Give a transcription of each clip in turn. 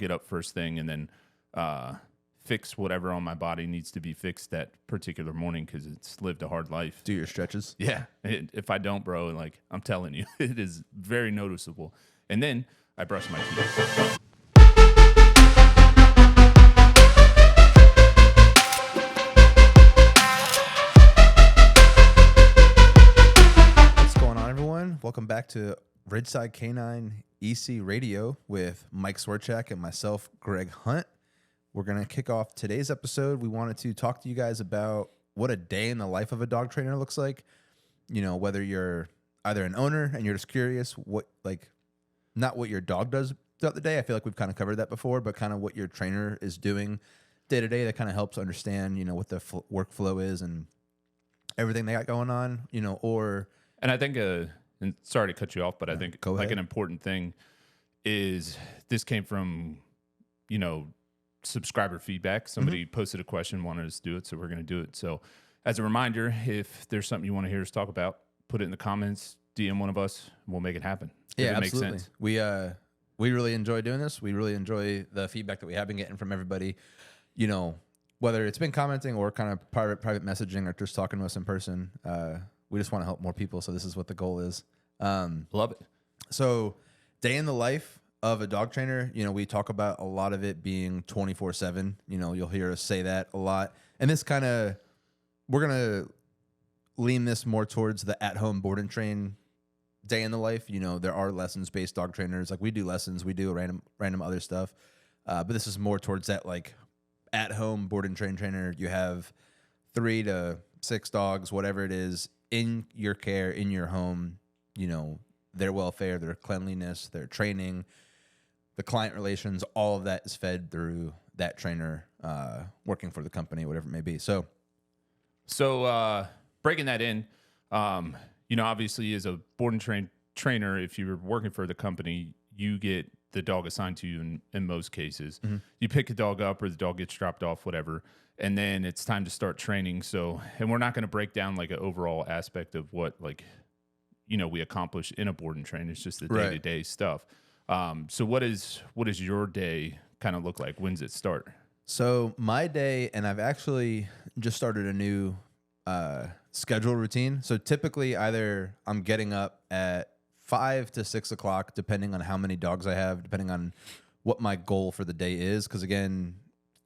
get up first thing and then fix whatever on my body needs to be fixed that particular morning because it's lived a hard life. Do your stretches. Yeah. If I don't, bro, like I'm telling you, it is very noticeable. And then I brush my teeth. What's going on, everyone? Welcome back to Ridgeside Canine EC Radio with Mike Swarchak and myself, Greg Hunt. We're going to kick off today's episode. We wanted to talk to you guys about what a day in the life of a dog trainer looks like. You know, whether you're either an owner and you're just curious what, like, not what your dog does throughout the day. I feel like we've kind of covered that before, but kind of what your trainer is doing day to day that kind of helps understand, you know, what the workflow is and everything they got going on, you know, or... And I think, and sorry to cut you off, but I think like an important thing is this came from, you know, subscriber feedback. Somebody posted a question, wanted us to do it, so we're going to do it. So as a reminder, if there's something you want to hear us talk about, put it in the comments, DM one of us, and we'll make it happen. Yeah, it absolutely. Makes sense. We really enjoy doing this. We really enjoy the feedback that we have been getting from everybody, you know, whether it's been commenting or kind of private messaging or just talking to us in person. We just want to help more people, so this is what the goal is. Love it. So day in the life of a dog trainer, you know, we talk about a lot of it being 24/7. You know, you'll hear us say that a lot. And this kind of, we're going to lean this more towards the at-home board and train day in the life. You know, there are lessons-based dog trainers. Like we do lessons, we do random other stuff. But this is more towards that, like, at-home board and train trainer. You have 3 to 6 dogs, whatever it is, in your care, in your home, you know, their welfare, their cleanliness, their training, the client relations, all of that is fed through that trainer working for the company, whatever it may be. So breaking that in, you know, obviously as a board and train trainer, if you're working for the company, you get the dog assigned to you in most cases. You pick a dog up or the dog gets dropped off, whatever, and then it's time to start training. So, and we're not going to break down like an overall aspect of what, like, you know, we accomplish in a board and train. It's just the day-to-day stuff. So what is your day kind of look like? When's it start? So my day, and I've actually just started a new schedule routine. So typically either I'm getting up at 5 to 6 o'clock, depending on how many dogs I have, depending on what my goal for the day is. Because again,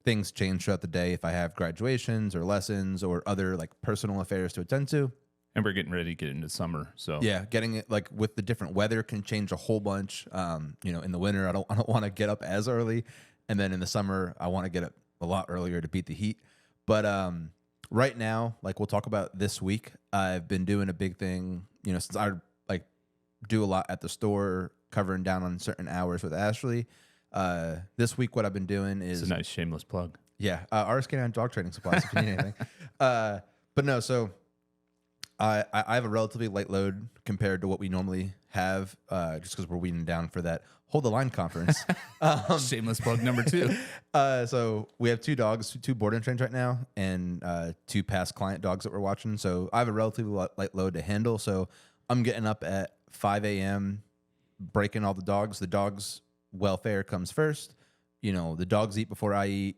things change throughout the day if I have graduations or lessons or other like personal affairs to attend to. And we're getting ready to get into summer, so yeah, getting it like with the different weather can change a whole bunch. You know, in the winter, I don't want to get up as early, and then in the summer, I want to get up a lot earlier to beat the heat. But right now, like we'll talk about this week, I've been doing a big thing. You know, since I like do a lot at the store, covering down on certain hours with Ashley. This week, what I've been doing is it's a nice shameless plug. Yeah, RS Canine Dog Training Supplies if you need anything. But no, so. I have a relatively light load compared to what we normally have, just because we're weeding down for that Hold the Line conference. Shameless plug number 2. So we have 2 dogs, 2 board and trains right now, and 2 past client dogs that we're watching. So I have a relatively light load to handle. So I'm getting up at 5 a.m., breaking all the dogs. The dogs' welfare comes first. You know, the dogs eat before I eat.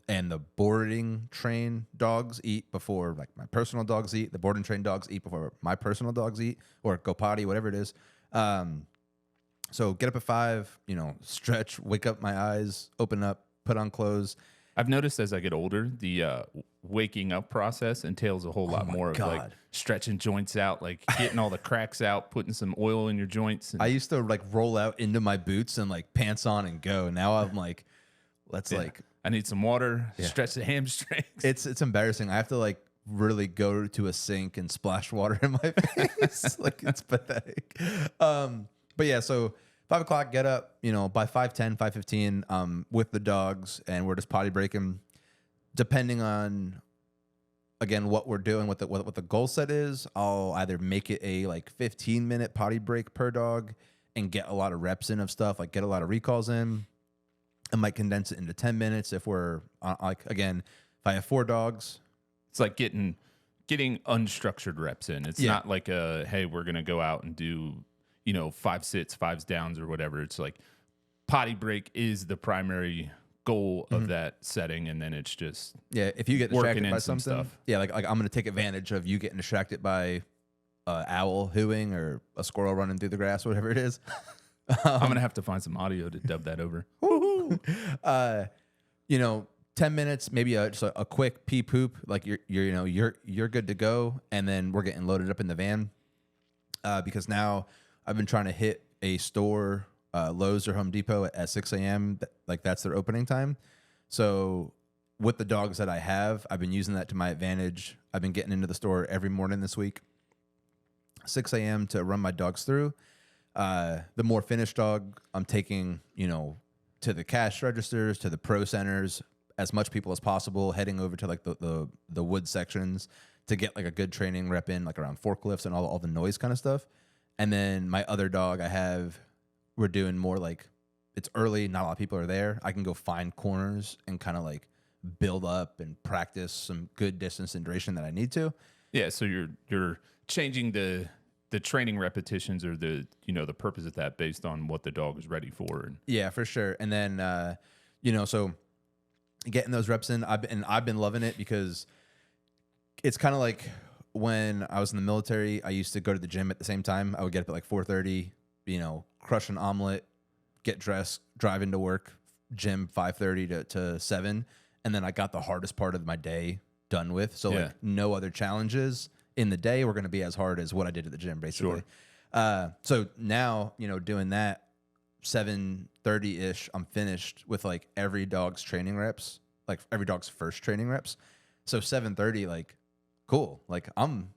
And the boarding train dogs eat before, like, my personal dogs eat. The boarding train dogs eat before my personal dogs eat, or go potty, whatever it is. So get up at 5, you know, stretch, wake up my eyes, open up, put on clothes. I've noticed as I get older, the waking up process entails a whole lot more of like stretching joints out, like getting all the cracks out, putting some oil in your joints. And... I used to like roll out into my boots and like pants on and go. Now I'm like, like. I need some water, stretch the hamstrings. It's embarrassing. I have to like really go to a sink and splash water in my face. Like it's pathetic. But yeah, so 5 o'clock, get up, you know, by 5:10, 5:15, with the dogs, and we're just potty breaking. Depending on, again, what we're doing, what the goal set is, I'll either make it a like 15-minute potty break per dog and get a lot of reps in of stuff, like get a lot of recalls in. I might condense it into 10 minutes if we're like, again, if I have 4 dogs. It's like getting unstructured reps in. It's not like hey, we're going to go out and do, you know, 5 sits, 5s downs or whatever. It's like potty break is the primary goal of that setting, and then it's just Yeah, if you get working distracted in by some something, stuff. yeah, like I'm gonna take advantage of you getting distracted by a owl hooing or a squirrel running through the grass, whatever it is. I'm gonna have to find some audio to dub that over. You know, 10 minutes, maybe just a quick pee poop, like you're good to go, and then we're getting loaded up in the van. Because now I've been trying to hit a store, Lowe's or Home Depot at 6 a.m. Like that's their opening time. So with the dogs that I have, I've been using that to my advantage. I've been getting into the store every morning this week, 6 a.m. to run my dogs through. The more finished dog, I'm taking, to the cash registers, to the pro centers, as much people as possible, heading over to like the wood sections to get like a good training rep in, like around forklifts and all the noise kind of stuff. And then my other dog we're doing more like, it's early, not a lot of people are there. I can go find corners and kind of like build up and practice some good distance and duration that I need to. Yeah, so you're changing the training repetitions or the purpose of that based on what the dog is ready for. And yeah, for sure. And then so getting those reps in, I've been loving it because it's kind of like when I was in the military, I used to go to the gym at the same time. I would get up at like 4:30, crush an omelet, get dressed, drive into work, gym 5:30 to 7, and then I got the hardest part of my day done with. So like no other challenges in the day were going to be as hard as what I did at the gym, basically. Sure. So now, doing that 7:30-ish, I'm finished with like every dog's training reps, like every dog's first training reps. So 7:30, like, cool. Like I'm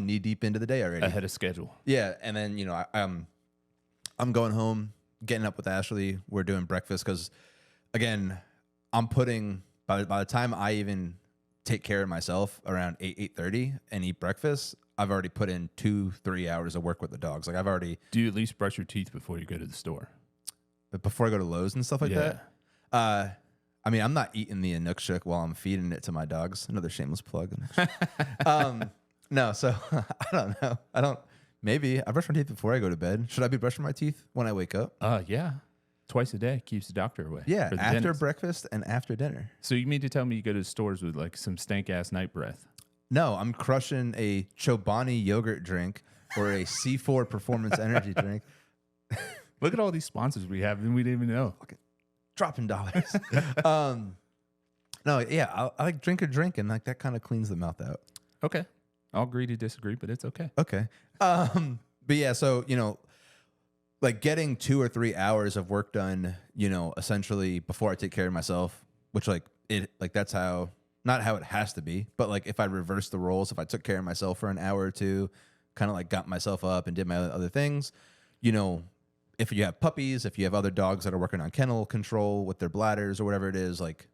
knee deep into the day already. ahead of schedule. Yeah, and then I'm going home, getting up with Ashley. We're doing breakfast because, again, I'm putting by the time I even take care of myself around 8:30 and eat breakfast, I've already put in 2-3 hours of work with the dogs. Like I've already. Do you at least brush your teeth before you go to the store? Before I go to Lowe's and stuff like that. I mean, I'm not eating the Inukshuk while I'm feeding it to my dogs. Another shameless plug. No, so I don't know. Maybe I brush my teeth before I go to bed. Should I be brushing my teeth when I wake up? Yeah. Twice a day keeps the doctor away. Yeah, after dentist. breakfast and after dinner. So you mean to tell me you go to stores with like some stank ass night breath? No, I'm crushing a Chobani yogurt drink or a C4 performance energy drink. Look at all these sponsors we have and we didn't even know. Dropping dollars. No, yeah, I like drink a drink and like that kind of cleans the mouth out. Okay. I'll agree to disagree, but it's okay. Okay. But yeah, so, like getting 2 or 3 hours of work done, essentially before I take care of myself, which that's not how it has to be, but like if I reverse the roles, if I took care of myself for an hour or two, kind of like got myself up and did my other things, if you have puppies, if you have other dogs that are working on kennel control with their bladders or whatever it is, like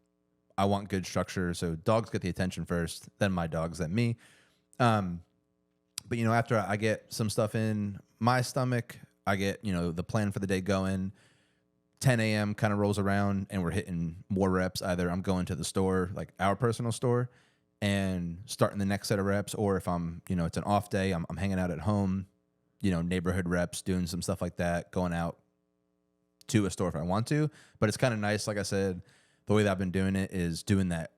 I want good structure. So dogs get the attention first, then my dogs, then me. But after I get some stuff in my stomach, I get, the plan for the day going. 10 a.m. kind of rolls around and we're hitting more reps. Either I'm going to the store, like our personal store, and starting the next set of reps, or if I'm, it's an off day, I'm hanging out at home, neighborhood reps, doing some stuff like that, going out to a store if I want to. But it's kind of nice, like I said, the way that I've been doing it is doing that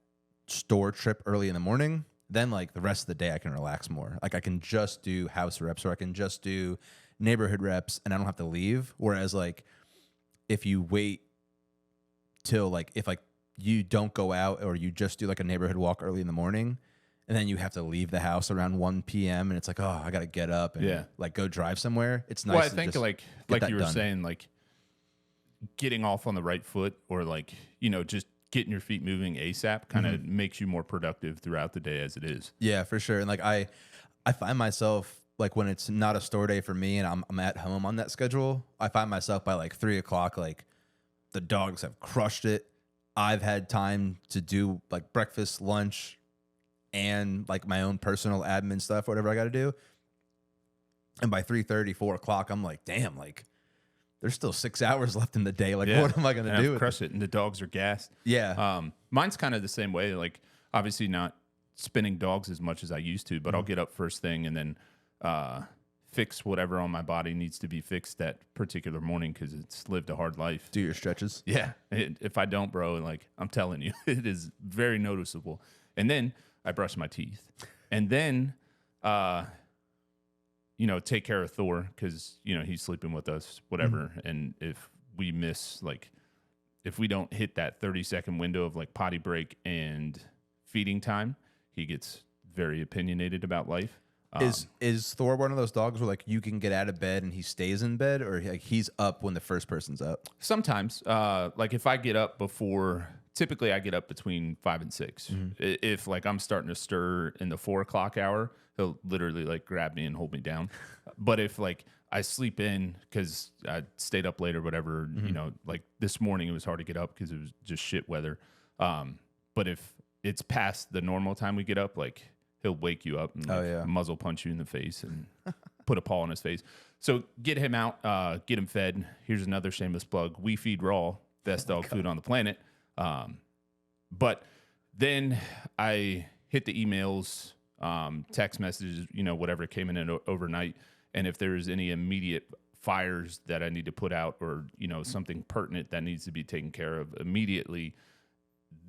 store trip early in the morning. Then like the rest of the day I can relax more. Like I can just do house reps or I can just do neighborhood reps and I don't have to leave. Whereas like if you wait till like if like you don't go out or you just do like a neighborhood walk early in the morning and then you have to leave the house around 1 p.m. and it's like, oh, I got to get up and like go drive somewhere. It's nice. Well, I think like you were saying, like getting off on the right foot or like, just getting your feet moving ASAP kind of makes you more productive throughout the day as it is. Yeah, for sure. And like I find myself like when it's not a store day for me and I'm at home on that schedule, I find myself by like 3 o'clock, like the dogs have crushed it. I've had time to do like breakfast, lunch, and like my own personal admin stuff, whatever I got to do. And by 3:30, 4 o'clock, I'm like, damn, like there's still 6 hours left in the day. Like, what am I going to do? Crush it. And the dogs are gassed. Yeah. Mine's kind of the same way. Like, obviously not spinning dogs as much as I used to, but I'll get up first thing and then fix whatever on my body needs to be fixed that particular morning because it's lived a hard life. Do your stretches. Yeah. If I don't, bro, like I'm telling you, it is very noticeable. And then I brush my teeth. And then, take care of Thor because, he's sleeping with us, whatever. And if we miss, like, if we don't hit that 30-second window of like potty break and feeding time, he gets very opinionated about life. Is Thor one of those dogs where like you can get out of bed and he stays in bed, or like he's up when the first person's up? Sometimes, like if I get up before, typically I get up between 5 and 6. If like I'm starting to stir in the 4 o'clock hour, he'll literally like grab me and hold me down. But if like I sleep in because I stayed up late or whatever, like this morning it was hard to get up because it was just shit weather. But if it's past the normal time we get up, like he'll wake you up and muzzle punch you in the face and put a paw on his face. So get him out, get him fed. Here's another shameless plug. We feed raw, best dog food on the planet. But then I hit the emails, text messages, whatever came in overnight. And if there's any immediate fires that I need to put out or, something pertinent that needs to be taken care of immediately,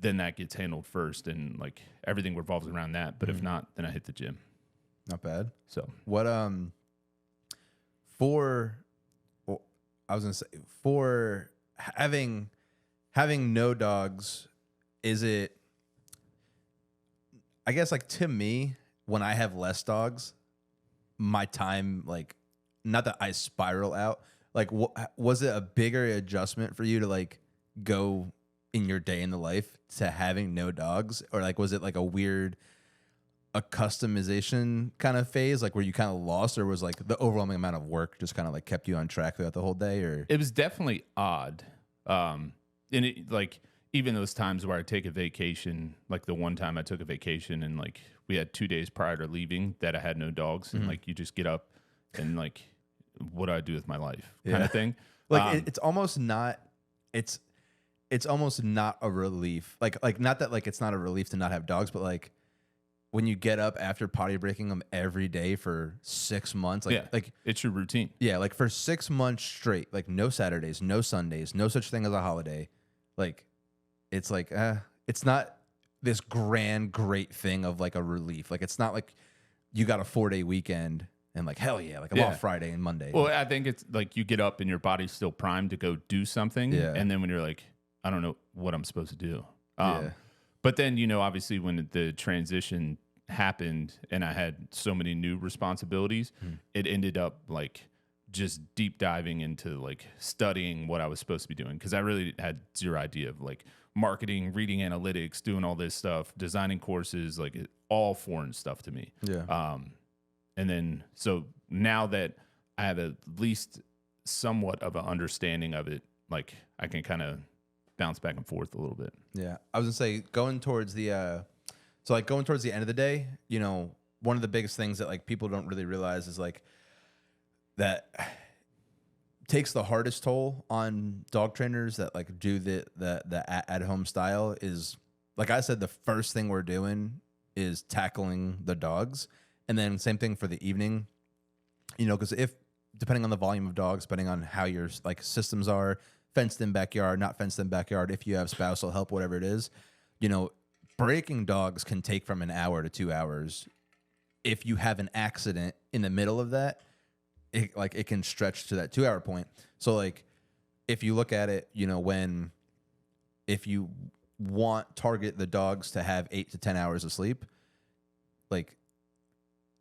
then that gets handled first, and like everything revolves around that. But if not, then I hit the gym. Not bad. So what for having no dogs, is it, I guess, like, to me, when I have less dogs, my time, like, not that I spiral out, like, was it a bigger adjustment for you to like go in your day in the life to having no dogs, or like was it like a customization kind of phase, like where you kind of lost, or was like the overwhelming amount of work just kind of like kept you on track throughout the whole day? Or it was definitely odd. And it, like, even those times where I take a vacation, like the one time I took a vacation and like we had 2 days prior to leaving that I had no dogs, and like you just get up and like, what do I do with my life kind of thing. Like it's almost not, it's almost not a relief. Like not that like it's not a relief to not have dogs, but like when you get up after potty breaking them every day for 6 months, like it's your routine. Yeah, like for 6 months straight, like no Saturdays, no Sundays, no such thing as a holiday. Like it's like it's not this grand great thing of like a relief. Like it's not like you got a 4-day weekend and like, hell yeah, like I'm off Friday and Monday. Well, I think it's like you get up and your body's still primed to go do something. Yeah. And then when you're like, I don't know what I'm supposed to do. But then, obviously when the transition happened and I had so many new responsibilities, it ended up like just deep diving into like studying what I was supposed to be doing. Cause I really had zero idea of like marketing, reading analytics, doing all this stuff, designing courses, like all foreign stuff to me. Yeah. And then, so now that I have at least somewhat of an understanding of it, like I can kind of bounce back and forth a little bit. Yeah. I was gonna say going towards the end of the day, one of the biggest things that like people don't really realize is like that takes the hardest toll on dog trainers that like do the at home style is, like I said, the first thing we're doing is tackling the dogs. And then same thing for the evening, because depending on the volume of dogs, depending on how your like systems are, fenced in backyard, not fenced in backyard, if you have spousal help, whatever it is, breaking dogs can take from an hour to 2 hours. If you have an accident in the middle of that, it can stretch to that 2 hour point. So like, if you look at it, if you target the dogs to have 8 to 10 hours of sleep, like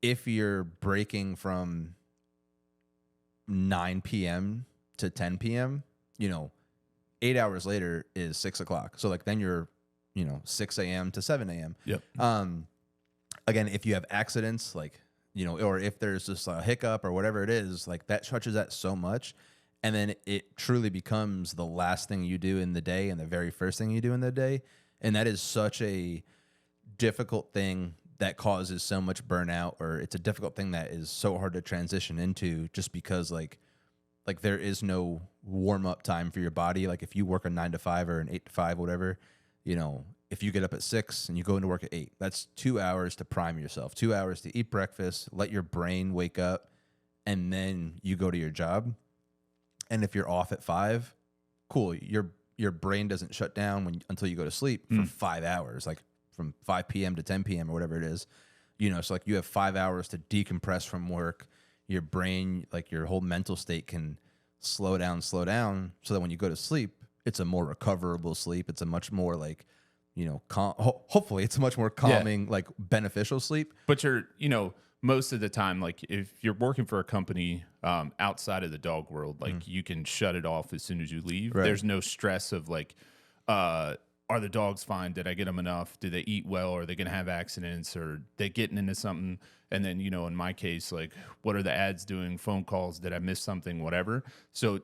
if you're breaking from 9 p.m. to 10 p.m., 8 hours later is 6 o'clock. So like then you're, 6 a.m. to 7 a.m. Yep. Again, if you have accidents, like, or if there's just a hiccup or whatever it is, like that stretches that so much. And then it truly becomes the last thing you do in the day and the very first thing you do in the day. And that is such a difficult thing that causes so much burnout, or it's a difficult thing that is so hard to transition into just because like there is no warm up time for your body. Like if you work a 9 to 5 or an 8 to 5, whatever, if you get up at 6 and you go into work at 8, that's 2 hours to prime yourself, 2 hours to eat breakfast, let your brain wake up, and then you go to your job. And if you're off at 5, cool. Your brain doesn't shut down until you go to sleep for 5 hours, like from 5 p.m. to 10 p.m. or whatever it is. So like you have 5 hours to decompress from work. Your brain, like your whole mental state can slow down so that when you go to sleep, it's a more recoverable sleep. It's a much more like, hopefully it's a much more calming, like beneficial sleep. But most of the time, like if you're working for a company outside of the dog world, like you can shut it off as soon as you leave. Right. There's no stress of like, are the dogs fine? Did I get them enough? Do they eat well? Are they going to have accidents? Or they getting into something? And then, in my case, like, what are the ads doing? Phone calls? Did I miss something? Whatever. So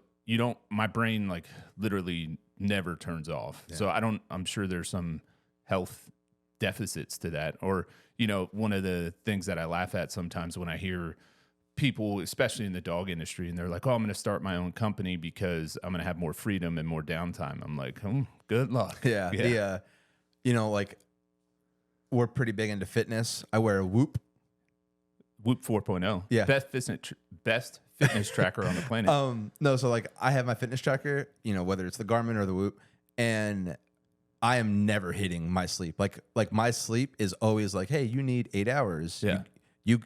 my brain like literally never turns off. Yeah. So I'm sure there's some health deficits to that. Or, one of the things that I laugh at sometimes when I hear people, especially in the dog industry, and they're like, oh, I'm going to start my own company because I'm going to have more freedom and more downtime. I'm like, good luck. Yeah. Like we're pretty big into fitness. I wear a Whoop 4.0. Yeah. Best fitness tracker on the planet. No, so like I have my fitness tracker, whether it's the Garmin or the Whoop, and I am never hitting my sleep. Like my sleep is always like, hey, you need 8 hours. Yeah. You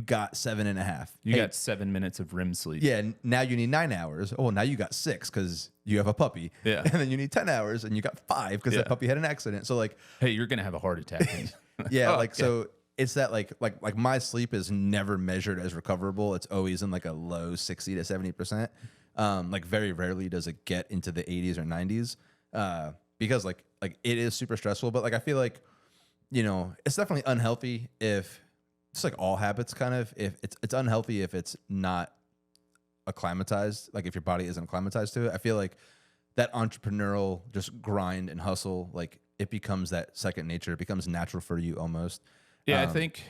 got 7.5. You got 7 minutes of REM sleep. Yeah. Now you need 9 hours. Oh, now you got 6 because you have a puppy. Yeah. And then you need 10 hours and you got 5 because that puppy had an accident. So like, hey, you're gonna have a heart attack. yeah. So it's that like my sleep is never measured as recoverable. It's always in like a low 60 to 70%. Like very rarely does it get into the 80s or 90s. Because like it is super stressful, but like I feel like, it's definitely unhealthy if it's like all habits kind of, if it's unhealthy if it's not acclimatized, like if your body isn't acclimatized to it. I feel like that entrepreneurial just grind and hustle, like it becomes that second nature. It becomes natural for you almost. Yeah, I think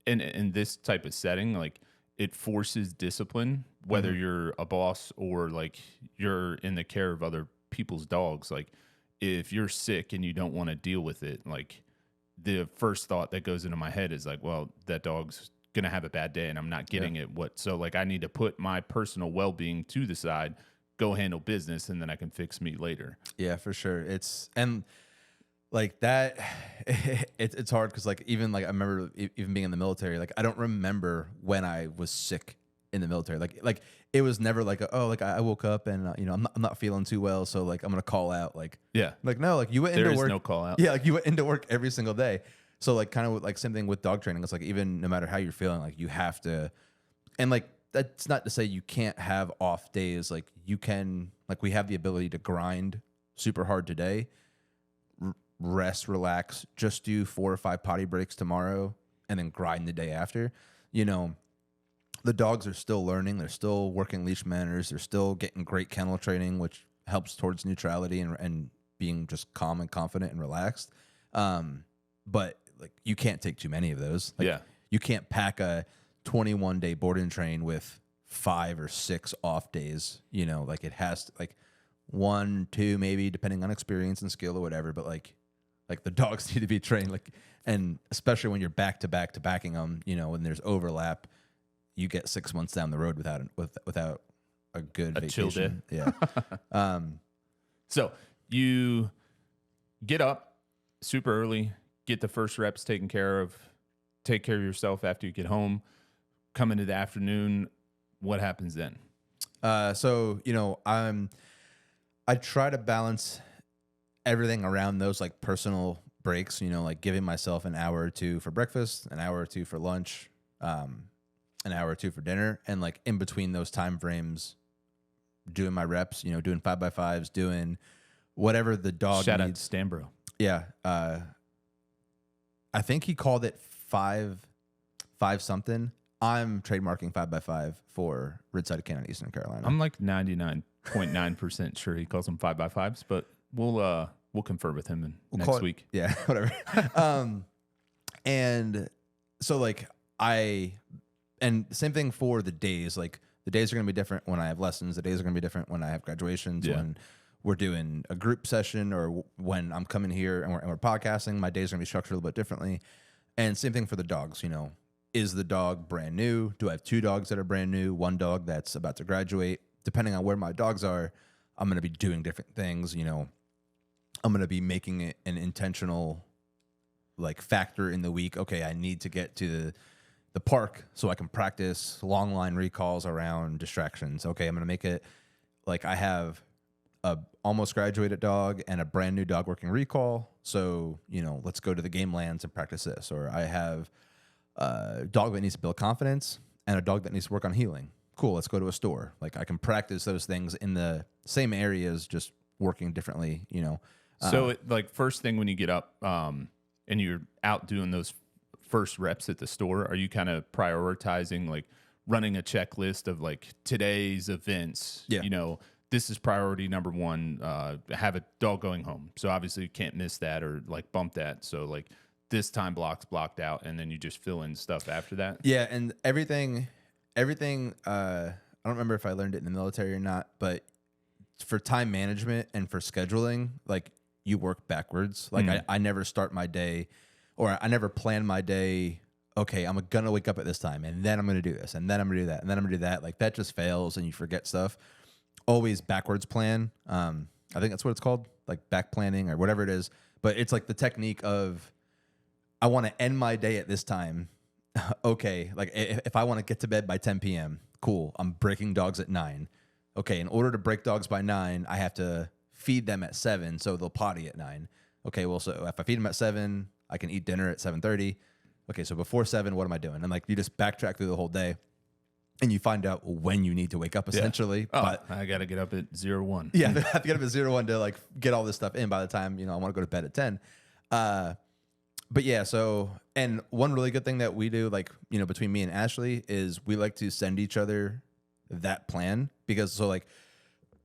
in this type of setting, like it forces discipline, whether you're a boss or like you're in the care of other people's dogs. Like if you're sick and you don't want to deal with it, like the first thought that goes into my head is like, well, that dog's gonna have a bad day and I'm not getting it. So like I need to put my personal well-being to the side, go handle business, and then I can fix me later. Yeah, for sure. And like that, it's hard because like even like I remember even being in the military, like I don't remember when I was sick in the military. Like it was never like I woke up and I'm not feeling too well, so like I'm gonna call out. Like no, like you went into work. There is no call out. Yeah, like you went into work every single day. So like kind of like same thing with dog training. It's like even no matter how you're feeling, like you have to. And like that's not to say you can't have off days. Like you can. Like we have the ability to grind super hard today. Rest, relax, just do 4 or 5 potty breaks tomorrow and then grind the day after. The dogs are still learning. They're still working leash manners. They're still getting great kennel training, which helps towards neutrality and being just calm and confident and relaxed. But like you can't take too many of those. Like, you can't pack a 21-day board and train with 5 or 6 off days. Like it has to, like 1, 2 maybe, depending on experience and skill or whatever. But like the dogs need to be trained, like, and especially when you're back to backing them, when there's overlap, you get 6 months down the road without a good vacation. Chill day. Yeah. So you get up super early, get the first reps taken care of, take care of yourself after you get home, come into the afternoon. What happens then? So I try to balance everything around those like personal breaks, like giving myself an hour or 2 for breakfast, an hour or 2 for lunch, an hour or 2 for dinner. And like in between those time frames, doing my reps, doing 5x5s, doing whatever the dog Shout needs. out to Stanbro. Yeah. I think he called it 5 something. I'm trademarking 5x5 for Ridgeside Canine, Eastern Carolina. I'm like 99.9% sure he calls them 5x5s, but we'll confer with him next week. Yeah, whatever. And so like and same thing for the days. Like the days are going to be different when I have lessons. The days are going to be different when I have graduations. Yeah. When we're doing a group session or when I'm coming here and we're podcasting, my days are going to be structured a little bit differently. And same thing for the dogs. is the dog brand new? Do I have 2 dogs that are brand new? 1 dog that's about to graduate? Depending on where my dogs are, I'm going to be doing different things. You know, I'm going to be making it an intentional like factor in the week. Okay, I need to get to the park so I can practice long line recalls around distractions. Okay, I'm going to make it like I have a almost graduated dog and a brand new dog working recall. So, you know, let's go to the game lands and practice this. Or I have a dog that needs to build confidence and a dog that needs to work on healing. Cool, let's go to a store. Like I can practice those things in the same areas, just working differently, you know. So like first thing when you get up and you're out doing those first reps at the store, are you kind of prioritizing like running a checklist of like today's events? Yeah. You know, this is priority number 1, have a dog going home. So obviously you can't miss that or like bump that. So like this time block's blocked out and then you just fill in stuff after that. Yeah, and everything I don't remember if I learned it in the military or not, but for time management and for scheduling, like you work backwards. Like I never start my day or I never plan my day. Okay, I'm going to wake up at this time and then I'm going to do this and then I'm going to do that and then I'm going to do that. Like that just fails and you forget stuff. Always backwards plan. I think that's what it's called, like back planning or whatever it is. But it's like the technique of I want to end my day at this time. Okay, like if I want to get to bed by 10 p.m., cool. I'm breaking dogs at 9. Okay, in order to break dogs by 9, I have to feed them at 7, so they'll potty at 9. Okay, well, so if I feed them at 7, I can eat dinner at 7:30. Okay, so before 7, what am I doing? And like you just backtrack through the whole day. And you find out when you need to wake up, essentially. Yeah. But I got to get up at 01. yeah, I have to get up at 01 to like get all this stuff in by the time, you know, I want to go to bed at 10. But yeah, so, and one really good thing that we do, like, you know, between me and Ashley is we like to send each other that plan because so like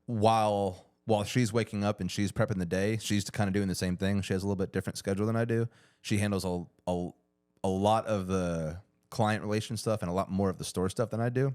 while she's waking up and she's prepping the day, she's kind of doing the same thing. She has a little bit different schedule than I do. She handles a lot of the client relation stuff and a lot more of the store stuff than I do.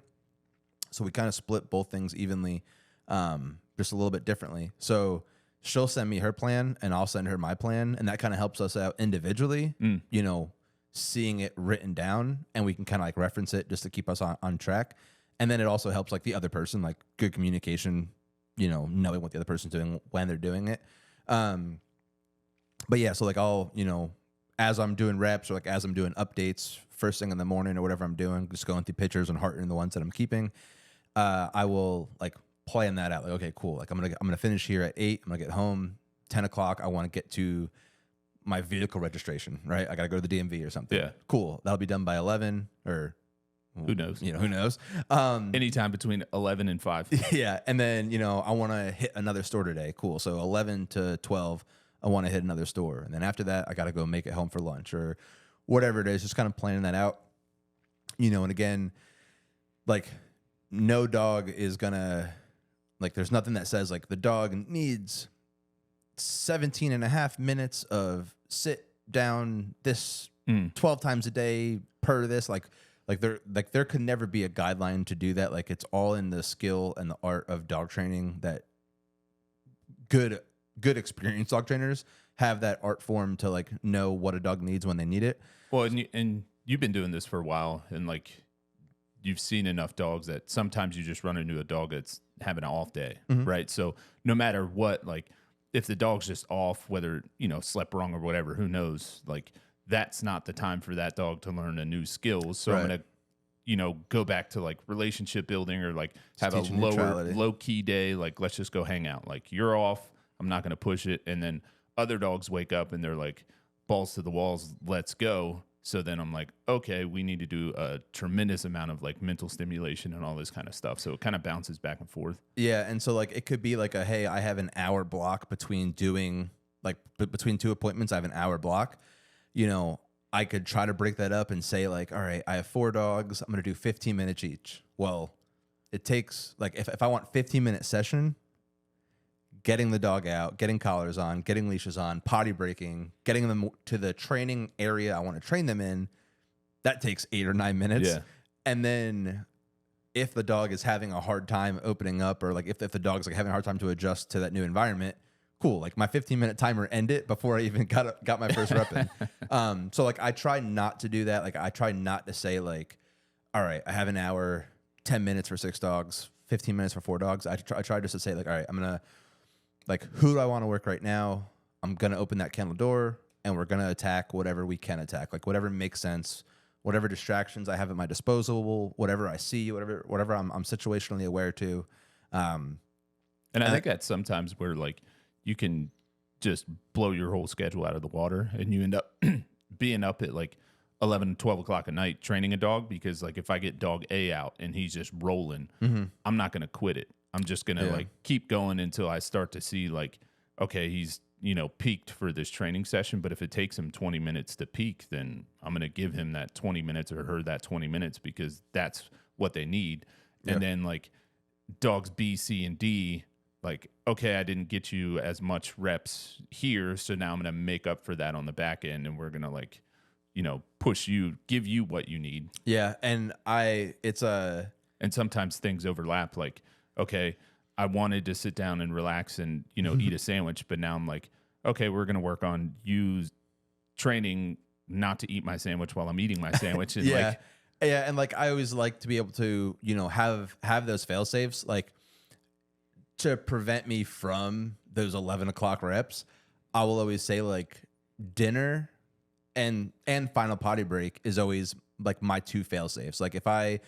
So we kind of split both things evenly, just a little bit differently. So she'll send me her plan and I'll send her my plan. And that kind of helps us out individually, you know, seeing it written down and we can kind of like reference it just to keep us on track. And then it also helps like the other person, like good communication, you know, knowing what the other person's doing when they're doing it. But yeah, so like I'll, you know, as I'm doing reps or like as I'm doing updates first thing in the morning or whatever I'm doing, just going through pictures and hearting the ones that I'm keeping, I will like plan that out. Like, okay, cool. Like I'm gonna finish here at 8. I'm gonna get home 10 o'clock. I want to get to my vehicle registration, right? I gotta go to the DMV or something. Yeah, cool. That'll be done by 11 or who knows? You know, who knows? Anytime between 11 and 5. Yeah, and then you know I want to hit another store today. Cool. So 11 to 12. I want to hit another store. And then after that, I got to go make it home for lunch or whatever it is, just kind of planning that out. You know, and again, like no dog is going to, like there's nothing that says like the dog needs 17 and a half minutes of sit down this 12 times a day per this. Like there could never be a guideline to do that. Like it's all in the skill and the art of dog training that good experienced dog trainers have that art form to like know what a dog needs when they need it. Well, and you've been doing this for a while and like you've seen enough dogs that sometimes you just run into a dog that's having an off day, right? So no matter what, like if the dog's just off, whether, you know, slept wrong or whatever, who knows, like that's not the time for that dog to learn a new skill. So I'm going to, you know, go back to like relationship building or like have a low key day. Like, let's just go hang out. Like you're off. I'm not going to push it. And then other dogs wake up and they're like balls to the walls. Let's go. So then I'm like, okay, we need to do a tremendous amount of like mental stimulation and all this kind of stuff. So it kind of bounces back and forth. Yeah. And so like, it could be like hey, I have an hour block between doing like between 2 appointments, I have an hour block, you know, I could try to break that up and say like, all right, I have 4 dogs. I'm going to do 15 minutes each. Well, it takes like, if I want 15-minute session, getting the dog out, getting collars on, getting leashes on, potty breaking, getting them to the training area I want to train them in, that takes 8 or 9 minutes. Yeah. And then if the dog is having a hard time opening up or like if the dog's like having a hard time to adjust to that new environment, cool. Like my 15-minute timer ended before I even got my first rep in. So like I try not to do that. Like I try not to say like, all right, I have an hour, 10 minutes for 6 dogs, 15 minutes for 4 dogs. I try just to say like, all right, I'm gonna like, who do I want to work right now? I'm gonna open that kennel door and we're gonna attack whatever we can attack, like whatever makes sense, whatever distractions I have at my disposal, whatever I see, whatever I'm situationally aware to. And I think that's sometimes where like you can just blow your whole schedule out of the water and you end up being up at like 11, 12 o'clock at night training a dog, because like if I get dog A out and he's just rolling, I'm not going to quit it. I'm just going to like keep going until I start to see like, okay, he's, you know, peaked for this training session. But if it takes him 20 minutes to peak, then I'm going to give him that 20 minutes or her that 20 minutes because that's what they need. And then like dogs B, C, and D, like, okay, I didn't get you as much reps here, so now I'm going to make up for that on the back end, and we're going to like, you know, push you, give you what you need. Yeah, and and sometimes things overlap. Like, okay, I wanted to sit down and relax and, you know, eat a sandwich, but now I'm like, okay, we're going to work on you training not to eat my sandwich while I'm eating my sandwich. And yeah, and like I always like to be able to, you know, have those fail safes, like to prevent me from those 11 o'clock reps. I will always say like dinner and final potty break is always like my 2 fail safes. Like if I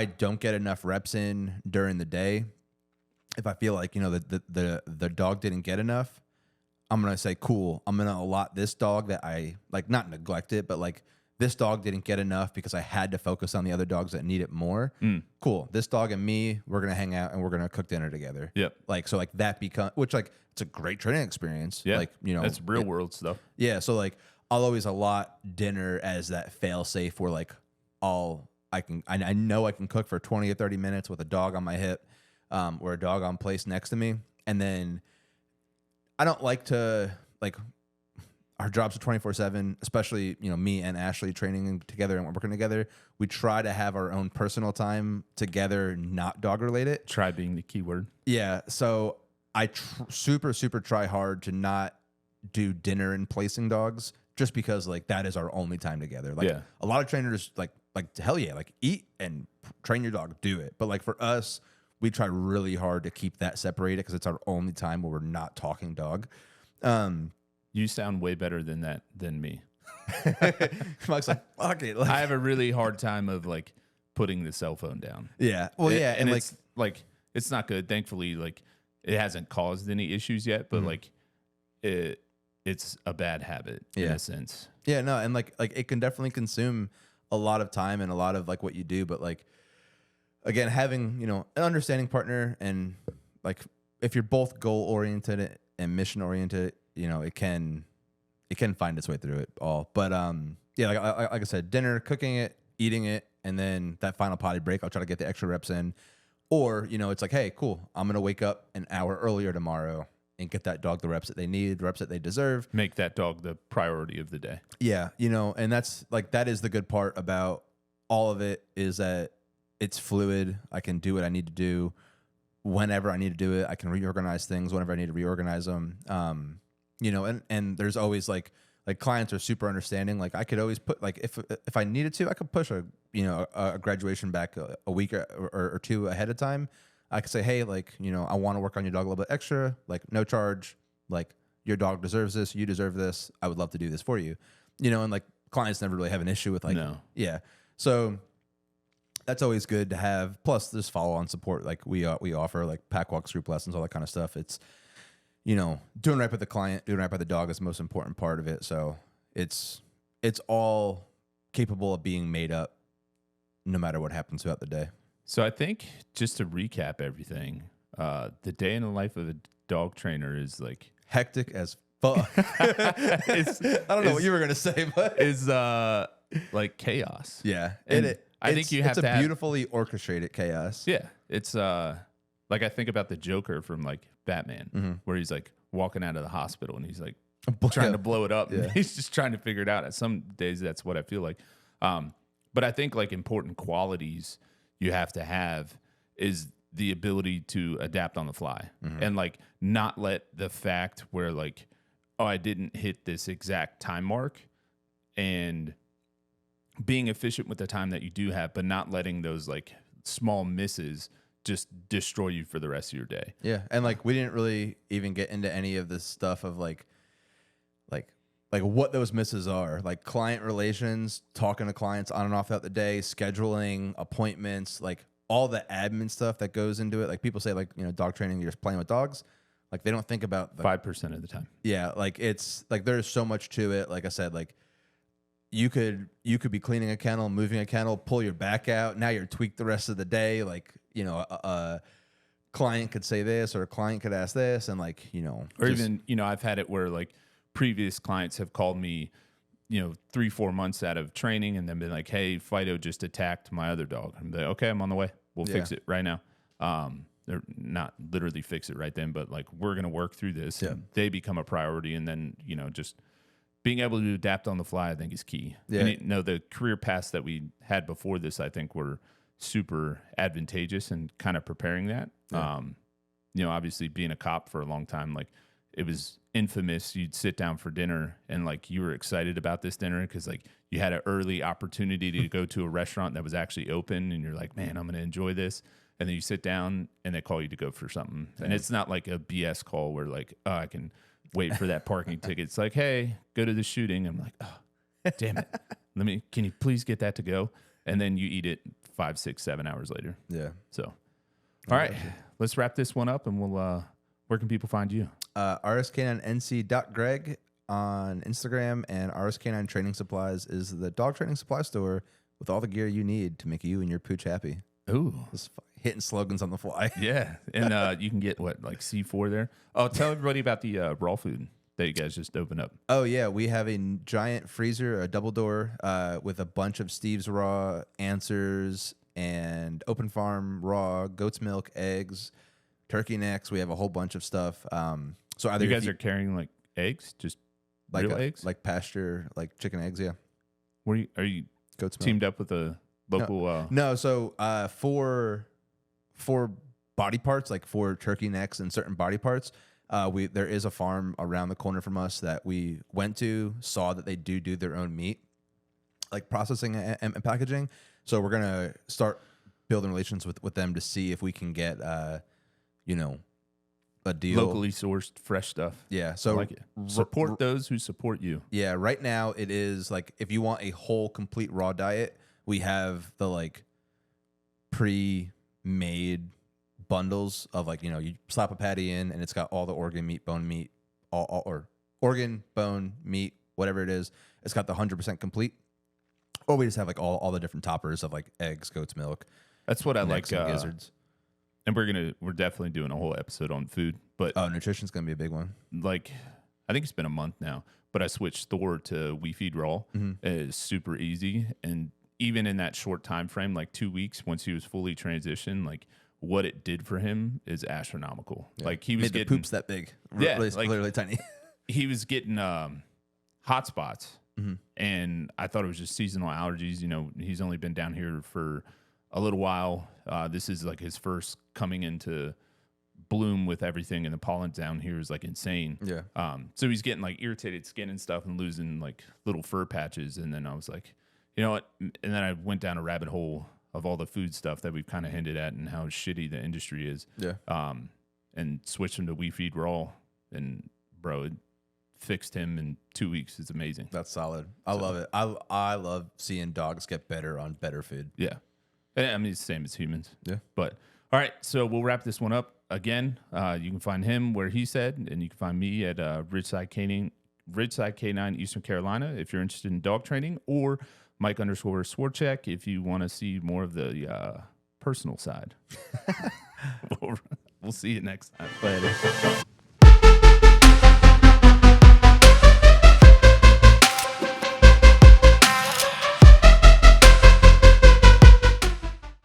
don't get enough reps in during the day, if I feel like, you know, the dog didn't get enough, I'm gonna say, cool, I'm gonna allot this dog that I like, not neglect it, but like this dog didn't get enough because I had to focus on the other dogs that need it more. Cool. This dog and me, we're going to hang out and we're going to cook dinner together. Yep. Like, so like that which like, it's a great training experience. Yeah. Like, you know, that's real world stuff. Yeah. So like, I'll always allot dinner as that fail safe where like I know I can cook for 20 or 30 minutes with a dog on my hip, or a dog on place next to me. And then I don't like to like, our jobs are 24/7, especially, you know, me and Ashley training together and working together. We try to have our own personal time together, not dog related. Try being the key word. Yeah. So I super try hard to not do dinner and placing dogs, just because like that is our only time together. Like a lot of trainers like hell yeah, like eat and train your dog, do it. But like for us, we try really hard to keep that separated because it's our only time where we're not talking dog. You sound way better than that than me. Mike's like, fuck it. Like, I have a really hard time of like putting the cell phone down. Yeah. Well, yeah. And it's like, it's not good. Thankfully, like it hasn't caused any issues yet, but like it's a bad habit in a sense. Yeah, no. And like it can definitely consume a lot of time and a lot of like what you do. But like, again, having, you know, an understanding partner, and like if you're both goal oriented and mission oriented, you know, it can find its way through it all. But yeah, like I said, dinner, cooking it, eating it, and then that final potty break, I'll try to get the extra reps in. Or, you know, it's like, hey, cool, I'm gonna wake up an hour earlier tomorrow and get that dog the reps that they need, the reps that they deserve. Make that dog the priority of the day. Yeah, you know, and that's like, that is the good part about all of it, is that it's fluid. I can do what I need to do whenever I need to do it. I can reorganize things whenever I need to reorganize them. You know, and there's always like clients are super understanding. Like I could always put, like if I needed to, I could push a graduation back a week or 2 ahead of time. I could say, hey, like, you know, I want to work on your dog a little bit extra, like no charge, like your dog deserves this, you deserve this, I would love to do this for you. You know, and like clients never really have an issue with like, yeah. So that's always good to have. Plus there's follow-on support. Like we offer like pack walks, group lessons, all that kind of stuff. It's, you know, doing right by the client, doing right by the dog is the most important part of it. So it's all capable of being made up no matter what happens throughout the day. So I think, just to recap everything, the day in the life of a dog trainer is like hectic as fuck. I don't know what you were gonna say, but is like chaos. Yeah, I think you have to have beautifully orchestrated chaos. Yeah, it's like I think about the Joker from like Batman, where he's like walking out of the hospital and he's like trying to blow it up. Yeah. He's just trying to figure it out. Some days that's what I feel like. But I think like important qualities you have to have is the ability to adapt on the fly and like not let the fact where like, oh, I didn't hit this exact time mark, and being efficient with the time that you do have, but not letting those like small misses just destroy you for the rest of your day. Yeah. And like, we didn't really even get into any of this stuff of like what those misses are, like client relations, talking to clients on and off throughout the day, scheduling appointments, like all the admin stuff that goes into it. Like people say, like, you know, dog training, you're just playing with dogs. Like they don't think about 5% of the time. Yeah, like it's like there's so much to it. Like I said, like you could be cleaning a kennel, moving a kennel, pull your back out. Now you're tweaked the rest of the day. Like, you know, a client could say this, or a client could ask this, and like, you know, or even, you know, I've had it where like previous clients have called me, you know, 3-4 months out of training, and then been like, hey, Fido just attacked my other dog. I'm like, okay, I'm on the way. We'll fix it right now. They're not literally fix it right then, but like, we're going to work through this. Yeah. And they become a priority. And then, you know, just being able to adapt on the fly, I think, is key. Yeah. And, you know, the career paths that we had before this, I think, were super advantageous and kind of preparing that. Yeah. You know, obviously being a cop for a long time, like it was infamous. You'd sit down for dinner and like you were excited about this dinner because like you had an early opportunity to go to a restaurant that was actually open, and you're like, man, I'm going to enjoy this. And then you sit down and they call you to go for something. And it's not like a BS call where like, oh, I can wait for that parking ticket. It's like, hey, go to the shooting. I'm like, oh, damn it. Can you please get that to go? And then you eat it 5, 6, 7 hours later. Yeah. So, all right, let's wrap this one up, and we'll, where can people find you? RSK9NC.Greg on Instagram, and RSK9 Training Supplies is the dog training supply store with all the gear you need to make you and your pooch happy. Ooh. Just hitting slogans on the fly. Yeah. And you can get what, like C4 there? Oh, tell everybody about the raw food that you guys just opened up. Oh, yeah. We have a giant freezer, a double door, with a bunch of Steve's Raw answers and Open Farm raw, goat's milk, eggs, turkey necks. We have a whole bunch of stuff. So either you guys are carrying like eggs, just like real eggs? like pasture, like chicken eggs, yeah. Are you Goat's milk. teamed up with a local? No, so for body parts, like for turkey necks and certain body parts, there is a farm around the corner from us that we went to, saw that they do their own meat, like processing and packaging. So we're gonna start building relations with them to see if we can get you know, a deal, Locally sourced fresh stuff. Yeah, so I like it. Support those who support you. Yeah, right now it is like if you want a whole complete raw diet, we have the like pre-made bundles of like, you know, you slap a patty in and it's got all the organ, meat, bone, meat, or organ, bone, meat, whatever it is. It's got the 100% complete. Or we just have like all the different toppers of like eggs, goat's milk. That's what I like. Gizzards. And we're definitely doing a whole episode on food. But nutrition's gonna be a big one. Like, I think it's been a month now, but I switched Thor to We Feed Raw. Mm-hmm. It's super easy, and even in that short time frame, like 2 weeks, once he was fully transitioned, like what it did for him is astronomical. Yeah. Like he was made getting the poops that big. Yeah, really, like, literally tiny. He was getting hot spots, and I thought it was just seasonal allergies. You know, he's only been down here for a little while. This is like his first coming into bloom with everything, and the pollen down here is like insane. Yeah. So he's getting like irritated skin and stuff and losing like little fur patches. And then I was like, you know what? And then I went down a rabbit hole of all the food stuff that we've kind of hinted at and how shitty the industry is. Yeah. And switched him to We Feed Raw, and bro, it fixed him in 2 weeks. It's amazing. That's solid. I love it. I love seeing dogs get better on better food. Yeah. I mean, it's the same as humans. Yeah. But all right, so we'll wrap this one up. Again, you can find him where he said, and you can find me at Ridgeside Canine, Eastern Carolina, if you're interested in dog training, or Mike_Swarchek if you want to see more of the personal side. We'll see you next time. Later.